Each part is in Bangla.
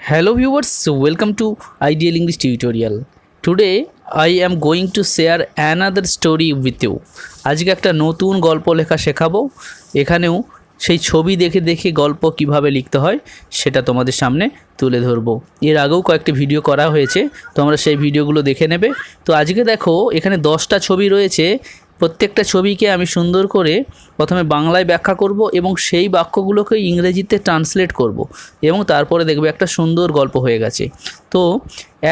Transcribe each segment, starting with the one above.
Hello viewers, welcome to Ideal English Tutorial. Today I am going to share another story with you. আজকে একটা নতুন গল্প লেখা শেখাবো। এখানেও সেই ছবি দেখে দেখে গল্প কিভাবে লিখতে হয় সেটা তোমাদের সামনে তুলে ধরবো। এর আগেও কয়েকটি ভিডিও করা হয়েছে, তোমরা সেই ভিডিওগুলো দেখে নেবে। তো আজকে দেখো এখানে 10টা ছবি রয়েছে। প্রত্যেকটা ছবিকে আমি সুন্দর করে প্রথমে বাংলায় ব্যাখ্যা করব এবং সেই বাক্যগুলোকে ইংরেজিতে ট্রান্সলেট করব এবং তারপরে দেখবে একটা সুন্দর গল্প হয়ে গেছে। তো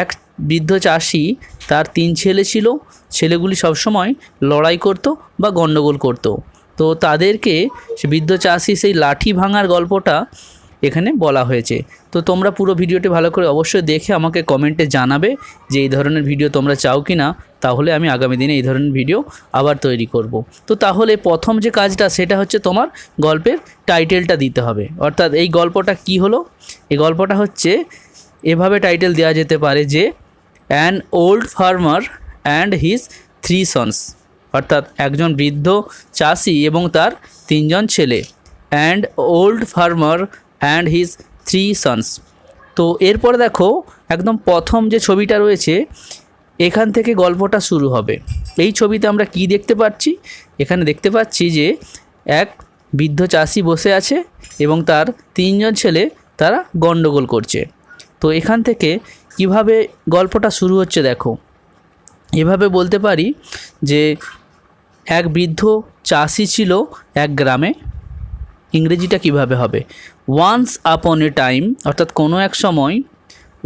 এক বৃদ্ধ চাষি, তার 3 ছেলে ছিল। ছেলেগুলি সবসময় লড়াই করতো বা গণ্ডগোল করতো। তো তাদেরকে সে বৃদ্ধ চাষি সেই লাঠি ভাঙার গল্পটা এখানে বলা হয়েছে। তো তোমরা পুরো ভিডিওটি ভালো করে অবশ্যই দেখে আমাকে কমেন্টে জানাবে যে এই ধরনের ভিডিও তোমরা চাও কি না, তাহলে আমি আগামী দিনে এই ধরনের ভিডিও আবার তৈরি করব। তো তাহলে প্রথম যে কাজটা সেটা হচ্ছে তোমার গল্পের টাইটেলটা দিতে হবে। অর্থাৎ এই গল্পটা কি হলো, এই গল্পটা হচ্ছে এভাবে টাইটেল দেওয়া যেতে পারে যে an old farmer and his 3 sons. অর্থাৎ একজন বৃদ্ধ চাষি এবং তার 3 জন ছেলে। And old farmer and his 3 sons. তো এরপরে দেখো একদম প্রথম যে ছবিটা রয়েছে এখান থেকে গল্পটা শুরু হবে। এই ছবিতে আমরা কি দেখতে পাচ্ছি? এখানে দেখতে পাচ্ছি যে এক বৃদ্ধ চাষি বসে আছে এবং তার 3 জন ছেলে তারা গণ্ডগোল করছে। তো এখান থেকে কিভাবে গল্পটা শুরু হচ্ছে দেখো। এভাবে বলতে পারি যে এক বৃদ্ধ চাষি ছিল এক গ্রামে। ইংরেজিটা কিভাবে হবে? ওয়ান্স আপন এ টাইম, অর্থাৎ কোনো এক সময়।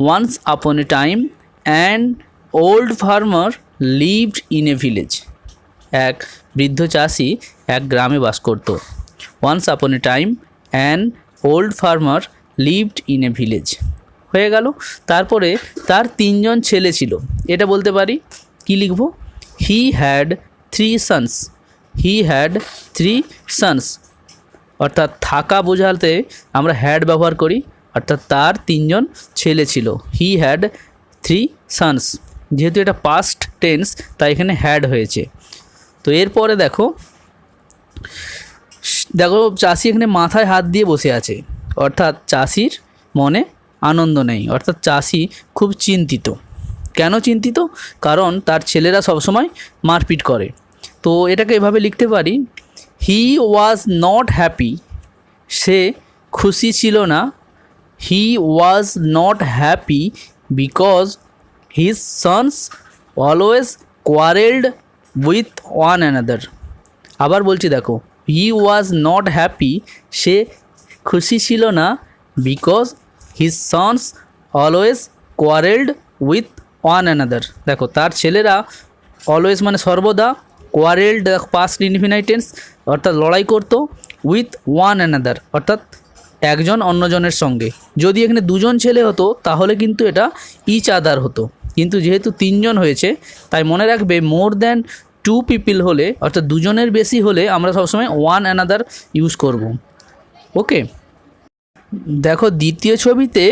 Once upon a time and old farmer lived in a village. এক বৃদ্ধ চাষি এক গ্রামে বাস করত। Once upon a time and old farmer lived in a village হয়ে গেল। তারপরে তার 3 জন ছেলে ছিল। এটা বলতে পারি, কি লিখব? He had 3 sons. He had 3 sons. অর্থাৎ থাকা বোঝাতে আমরা হ্যাড ব্যবহার করি। অর্থাৎ তার 3 জন ছেলে ছিল। He had 3 sons. যেহেতু এটা পাস্ট টেন্স তাই এখানে হ্যাড হয়েছে। তো এরপরে দেখো চাষি এখানে মাথায় হাত দিয়ে বসে আছে। অর্থাৎ চাষির মনে আনন্দ নেই। অর্থাৎ চাষি খুব চিন্তিত। কেন চিন্তিত? কারণ তার ছেলেরা সবসময় মারপিট করে। তো এটাকে এভাবে লিখতে পারি, হি ওয়াজ নট হ্যাপি। সে খুশি ছিল না। He was not happy because his sons always quarreled with one another. আবার বলছি দেখো, হি ওয়াজ নট হ্যাপি, সে খুশি ছিল না, because his sons always quarreled with one another. দেখো তার ছেলেরা অলওয়েজ মানে সর্বদা, কোয়ারেলড পাস্ট ইনফিনিট টেন্স অর্থাৎ লড়াই করতো, উইথ ওয়ান অ্যানাদার অর্থাৎ একজন অন্যজনের সঙ্গে। যদি এখানে 2 জন ছেলে হতো তাহলে কিন্তু এটা ইচ আদার হতো, কিন্তু যেহেতু 3 জন হয়েছে তাই মনে রাখবে মোর দ্যান 2 পিপল হলে অর্থাৎ 2 জনের বেশি হলে আমরা সবসময় ওয়ান অ্যানাদার ইউজ করব। ওকে, দেখো দ্বিতীয় ছবিতে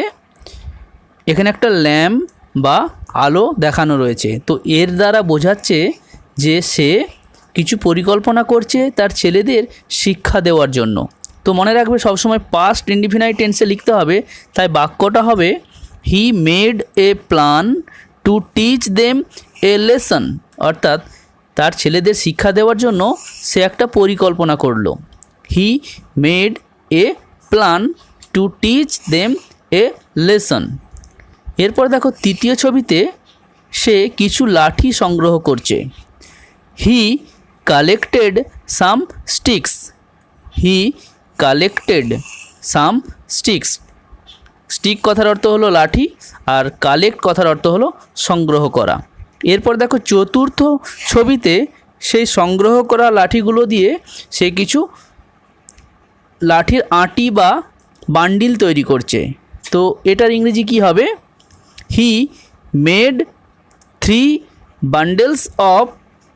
এখানে একটা ল্যাম্প বা আলো দেখানো রয়েছে। তো এর দ্বারা বোঝাচ্ছে যে সে কিছু পরিকল্পনা করছে তার ছেলেদের শিক্ষা দেওয়ার জন্য। তো মনে রাখবে সবসময় পাস্ট ইনডিফিনাইট টেন্সে লিখতে হবে। তাই বাক্যটা হবে he made a plan to teach them a lesson. অর্থাৎ তার ছেলেদের শিক্ষা দেওয়ার জন্য সে একটা পরিকল্পনা করলো। He made a plan to teach them a lesson. এরপর দেখো তৃতীয় ছবিতে সে কিছু লাঠি সংগ্রহ করছে। হি কালেক্টেড সাম স্টিক্স। হি কালেক্টেড সাম স্টিক্স। স্টিক কথার অর্থ হলো লাঠি আর কালেক্ট কথার অর্থ হলো সংগ্রহ করা। এরপর দেখো চতুর্থ ছবিতে সেই সংগ্রহ করা লাঠিগুলো দিয়ে সে কিছু লাঠির আঁটি বা বান্ডিল তৈরি করছে। তো এটার ইংরেজি কি হবে? He made 3 bundles of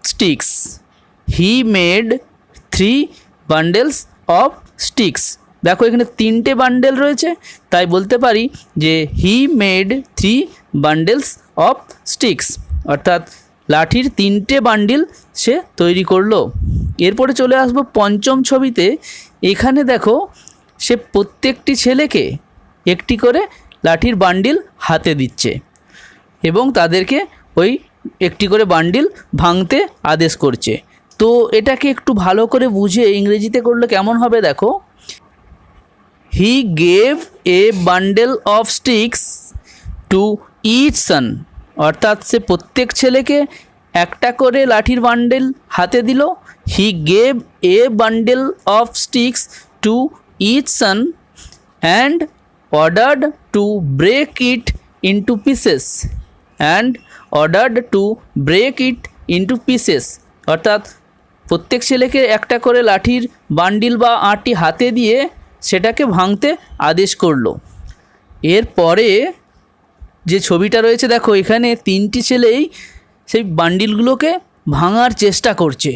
sticks. He made 3 bundles of sticks. দেখো এখানে 3টে বান্ডেল রয়েছে, তাই বলতে পারি যে he made 3 bundles of sticks. অর্থাৎ লাঠির 3টে বান্ডিল সে তৈরি করলো। এরপরে চলে আসবো পঞ্চম ছবিতে। এখানে দেখো সে প্রত্যেকটি ছেলেকে একটি করে লাঠির বান্ডিল হাতে দিচ্ছে এবং তাদেরকে ওই একটি করে বান্ডিল ভাঙতে আদেশ করছে। তো এটাকে একটু ভালো করে বুঝে ইংরেজিতে করলে কেমন হবে দেখো, he gave a bundle of sticks to each son, অর্থাৎ সে প্রত্যেক ছেলেকে একটা করে লাঠির বান্ডেল হাতে দিল। He gave a bundle of sticks to each son and ordered to break it into pieces অর্থাৎ প্রত্যেক ছেলেকে একটা করে লাঠির বান্ডিল বা আঁটি হাতে দিয়ে সেটাকে ভাঙতে আদেশ করলো। এরপরে যে ছবিটা রয়েছে দেখো, এখানে তিনটি ছেলেই সেই বান্ডিলগুলোকে ভাঙার চেষ্টা করছে,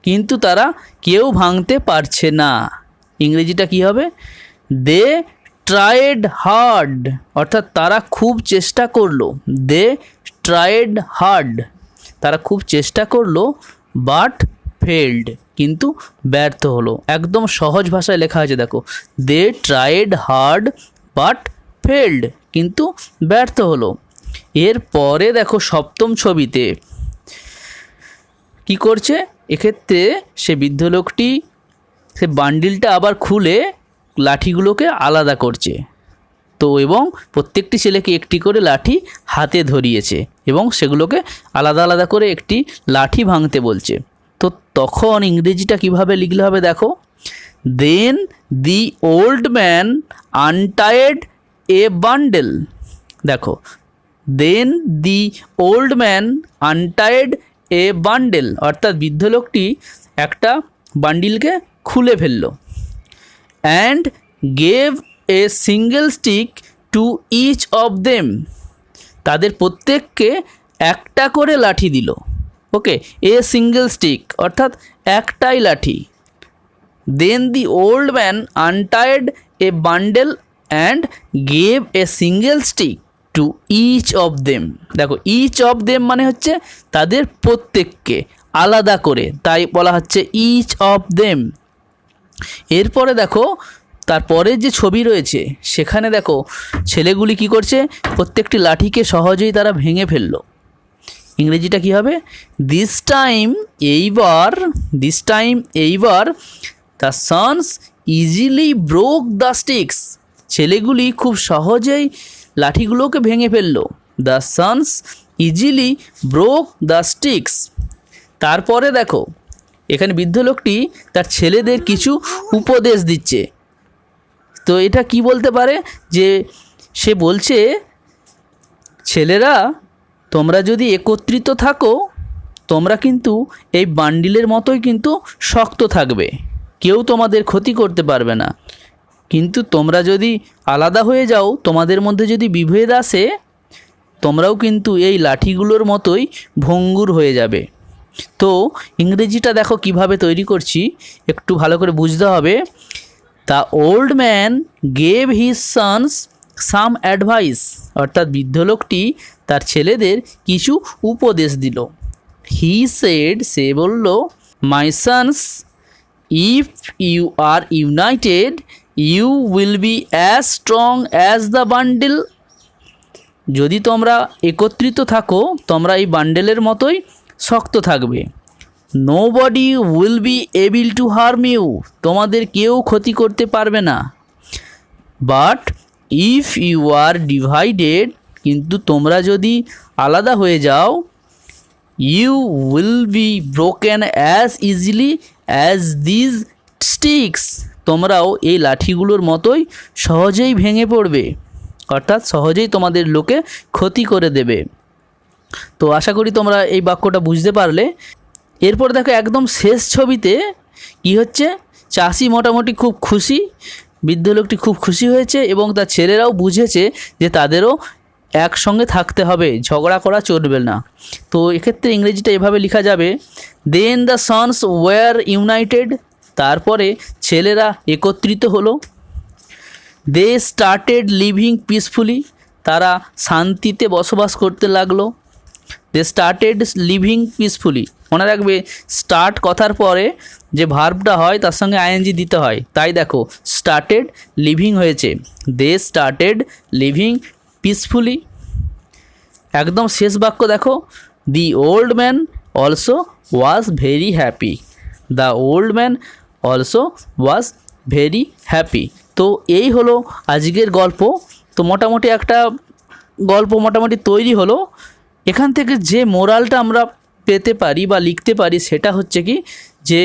কিন্তু তারা কেউ ভাঙতে পারছে না। ইংরেজিটা কী হবে? দে ট্রায়েড হার্ড, অর্থাৎ তারা খুব চেষ্টা করলো। দে ট্রায়েড হার্ড, তারা খুব চেষ্টা করলো, বাট ফেল্ড, কিন্তু ব্যর্থ হলো। একদম সহজ ভাষায় লেখা হয়েছে দেখো, দে ট্রায়েড হার্ড বাট ফেল্ড, কিন্তু ব্যর্থ হলো। এরপরে দেখো সপ্তম ছবিতে কি করছে, এক্ষেত্রে সে বৃদ্ধ লোকটি সে বান্ডিলটা আবার খুলে লাঠিগুলোকে আলাদা করছে। তো এবং প্রত্যেকটি ছেলেকে একটি করে লাঠি হাতে ধরিয়েছে এবং সেগুলোকে আলাদা আলাদা করে একটি লাঠি ভাঙতে বলছে। তো তখন ইংরেজিটা কিভাবে লিখলে হবে দেখো, then the old man untied a bundle. দেখো, then the old man untied a bundle, অর্থাৎ বৃদ্ধ লোকটি একটা বান্ডিলকে খুলে ফেলল। And gave a single stick to each of them, তাদের প্রত্যেককে একটা করে লাঠি দিল। ওকে, এ সিঙ্গেল স্টিক অর্থাৎ একটাই লাঠি। Then the old man untied a bundle and gave a single stick to each of them. দেখো, ইচ অফ দেম মানে হচ্ছে তাদের প্রত্যেককে আলাদা করে, তাই বলা হচ্ছে ইচ অফ দেম। এরপরে দেখো তারপরে যে ছবি রয়েছে সেখানে দেখো ছেলেগুলি কি করছে, প্রত্যেকটি লাঠিকে সহজেই তারা ভেঙে ফেললো। ইংরেজিটা কী হবে? দিস টাইম এইবার the sons easily broke the sticks, ছেলেগুলি খুব সহজেই লাঠিগুলোকে ভেঙে ফেললো। The sons easily broke the sticks. তারপরে দেখো এখানে বৃদ্ধ লোকটি তার ছেলেদের কিছু উপদেশ দিচ্ছে। তো এটা কি বলতে পারে, যে সে বলছে, ছেলেরা তোমরা যদি একত্রিত থাকো তোমরা কিন্তু এই বান্ডিলের মতোই কিন্তু শক্ত থাকবে, কেউ তোমাদের ক্ষতি করতে পারবে না। কিন্তু তোমরা যদি আলাদা হয়ে যাও, তোমাদের মধ্যে যদি বিভেদ আসে, তোমরাও কিন্তু এই লাঠিগুলোর মতোই ভঙ্গুর হয়ে যাবে। তো ইংরেজিটা দেখো কিভাবে তৈরি করছি, একটু ভালো করে বুঝতে হবে। The old man gave his sons some advice, অর্থাৎ বৃদ্ধ লোকটি তার ছেলেদের কিছু উপদেশ দিল। হি সেড, সে বলল, my sons, if you are united you will be as strong as the bundle. যদি তোমরা একত্রিত থাকো তোমরা এই বান্ডেলের মতোই শক্ত থাকবে। Nobody will be able to harm you, তোমাদের কেউ ক্ষতি করতে পারবে না। But if you are divided, কিন্তু তোমরা যদি আলাদা হয়ে যাও, you will be broken as easily as these sticks, তোমরাও এই লাঠিগুলোর মতোই সহজেই ভেঙে পড়বে, অর্থাৎ সহজেই তোমাদের লোকে ক্ষতি করে দেবে। তো আশা করি তোমরা এই বাক্যটা বুঝতে পারলে। এরপর দেখো একদম শেষ ছবিতে কি হচ্ছে, চাষি মোটামুটি খুব খুশি, বৃদ্ধ লোকটি খুব খুশি হয়েছে এবং তার ছেলেরাও বুঝেছে যে তাদেরও একসঙ্গে থাকতে হবে, ঝগড়া করা চলবে না। তো এক্ষেত্রে ইংরেজিটা এভাবে লেখা যাবে, দেন দ্য সন্স ওয়ার ইউনাইটেড, তারপরে ছেলেরা একত্রিত হলো। দে স্টার্টেড লিভিং পিসফুলি, তারা শান্তিতে বসবাস করতে লাগলো। দে স্টার্টেড লিভিং পিসফুলি, মনে রাখবে স্টার্ট কথার পরে যে ভার্বটা হয় তার সঙ্গে আইএনজি দিতে হয়। তাই দেখো স্টার্টেড লিভিং হয়েছে, দে স্টার্টেড লিভিং পিসফুলি। একদম শেষ বাক্য দেখো, দি old man also was very happy, the old man also was very happy. তো এই হলো আজকের গল্প। তো মোটামুটি একটা গল্প মোটামুটি তৈরি হলো। এখান থেকে যে মোরালটা আমরা পেতে পারি বা লিখতে পারি সেটা হচ্ছে কি, যে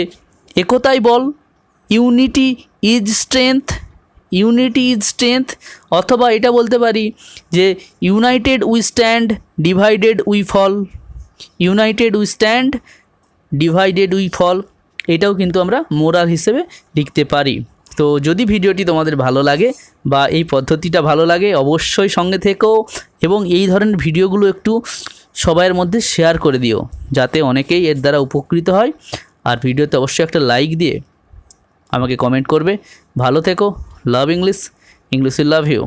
একতাই বল, unity is strength, unity is strength. অথবা এটা বলতে পারি যে united we stand, divided we fall, united we stand, divided we fall. এটাও কিন্তু আমরা মোরাল হিসেবে লিখতে পারি। তো যদি ভিডিওটি তোমাদের ভালো লাগে বা এই পদ্ধতিটা ভালো লাগে অবশ্যই সঙ্গে থেকো এবং এই ধরনের ভিডিওগুলো একটু সবাইয়ের মধ্যে শেয়ার করে দিও, যাতে অনেকেই এর দ্বারা উপকৃত হয়। আর ভিডিওতে অবশ্যই একটা লাইক দিয়ে আমাকে কমেন্ট করবে। ভালো থেকো। Love English, English will love you.